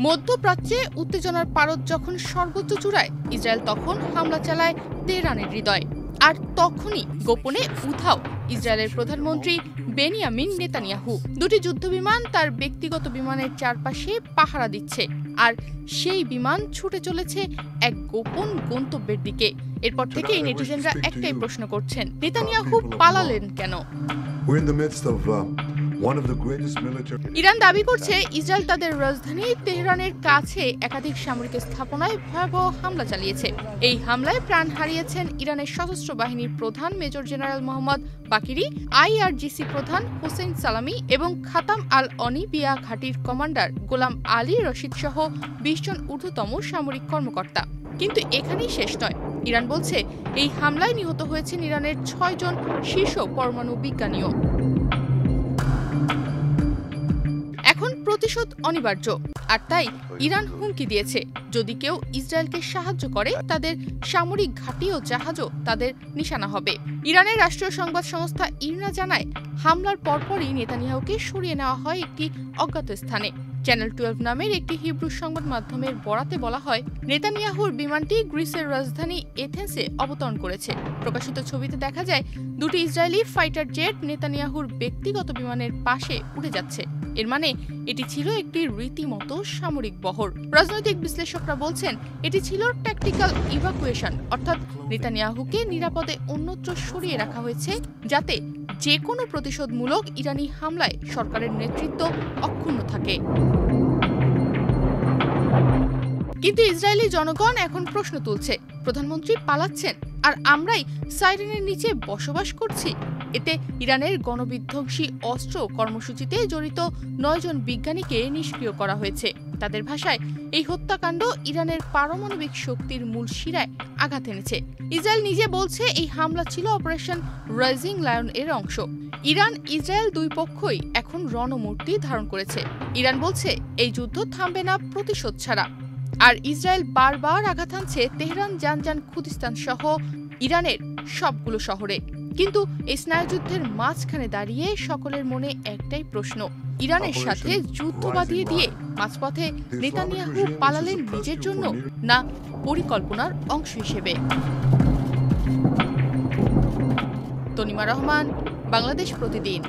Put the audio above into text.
মধ্যপ্রাচ্যে উত্তেজনার পারদ যখন সর্বোচ্চ চূড়ায়, ইসরায়েল তখন হামলা চালায় তেহরানের হৃদয়ে। আর তখনই গোপনে উধাও ইসরায়েলের প্রধানমন্ত্রী বেনিয়ামিন নেতানিয়াহু। দুটি যুদ্ধবিমান তার ব্যক্তিগত বিমানের চারপাশে পাহারা দিচ্ছে, আর সেই বিমান ছুটে চলেছে এক গোপন গন্তব্যের দিকে। এরপর থেকেই নেটিজেনরা একটাই প্রশ্ন করছেন, নেতানিয়াহু পালালেন কেন? ইরান দাবি করছে ইসরায়েল তাদের রাজধানী তেহরানের কাছে একাধিক সামরিক স্থাপনায় ভয়াবহ হামলা চালিয়েছে। এই হামলায় প্রাণ হারিয়েছেন ইরানের সশস্ত্র বাহিনীর প্রধান মেজর জেনারেল মোহাম্মদ বাকিরি, IRGC প্রধান হোসেন সালামি এবং খাতাম আল অনিবিয়া ঘাঁটির কমান্ডার গোলাম আলী রশিদ সহ 20 জন ঊর্ধ্বতম সামরিক কর্মকর্তা। কিন্তু এখানেই শেষ নয়। ইরান বলছে এই হামলায় নিহত হয়েছেন ইরানের 6 জন শীর্ষ পরমাণু বিজ্ঞানীও। এখন প্রতিশোধ অনিবার্য, আর তাই ইরান হুমকি দিয়েছে যদি কেউ ইসরায়েলকে সাহায্য করে তাদের সামরিক ঘাঁটি ও জাহাজও তাদের নিশানা হবে। ইরানের রাষ্ট্রীয় সংবাদ সংস্থা ইরনা জানায়, হামলার পরপরই নেতানিয়াহুকে সরিয়ে নেওয়া হয় একটি অজ্ঞাত স্থানে। চ্যানেল 12 নামের একটি হিব্রু সংবাদ মাধ্যমের বরাতে বলা হয়, নেতানিয়াহুর বিমানটি গ্রিসের রাজধানী এথেন্সে অবতরণ করেছে। প্রকাশিত ছবিতে দেখা যায় দুটি ইসরায়েলি ফাইটার জেট নেতানিয়াহুর ব্যক্তিগত বিমানের পাশে উড়ে যাচ্ছে। এর মানে এটি ছিল একটি রীতিমতো সামরিক বহর। রাজনৈতিক বিশ্লেষকরা বলছেন এটি ছিল ট্যাকটিক্যাল ইভাকুয়েশন, অর্থাৎ নেতানিয়াহুকে নিরাপদে অন্যত্র সরিয়ে রাখা হয়েছে যাতে যে কোনো প্রতিশোধমূলক ইরানি হামলায় সরকারের নেতৃত্ব অক্ষুণ্ণ থাকে। কিন্তু ইসরায়েলি জনগণ এখন প্রশ্ন তুলছে, প্রধানমন্ত্রী পালাচ্ছেন আর আমরাই সাইরেনের নিচে বসবাস করছি। এতে ইরানের গণবিধ্বংসী অস্ত্র কর্মসূচিতে জড়িত 9 জন বিজ্ঞানীকে নিষ্ক্রিয় করা হয়েছে। তাদের ভাষায় এই হত্যাকাণ্ড ইরানের পারমাণবিক শক্তির মূল শিরায় আঘাত এনেছে। ইসরায়েল নিজে বলছে এই হামলা ছিল অপারেশন রাইজিং লায়ন এর অংশ। ইরান ইসরায়েল দুই পক্ষই এখন রণমূর্তি ধারণ করেছে। ইরান বলছে এই যুদ্ধ থামবে না প্রতিশোধ ছাড়া। আর ইসরায়েল বারবার আঘাত হানছে তেহরান, জানজান, খুদিস্তান সহ ইরানের সবগুলো শহরে। কিন্তু এই স্নায়ুযুদ্ধের মাঝখানে দাঁড়িয়ে সকলের মনে একটাই প্রশ্ন, ইরানের সাথে যুদ্ধ বাঁধিয়ে দিয়ে মাঝপথে নেতানিয়াহু পালালেন নিজের জন্য, না পরিকল্পনার অংশ হিসেবে? তনিমা রহমান, বাংলাদেশ প্রতিদিন।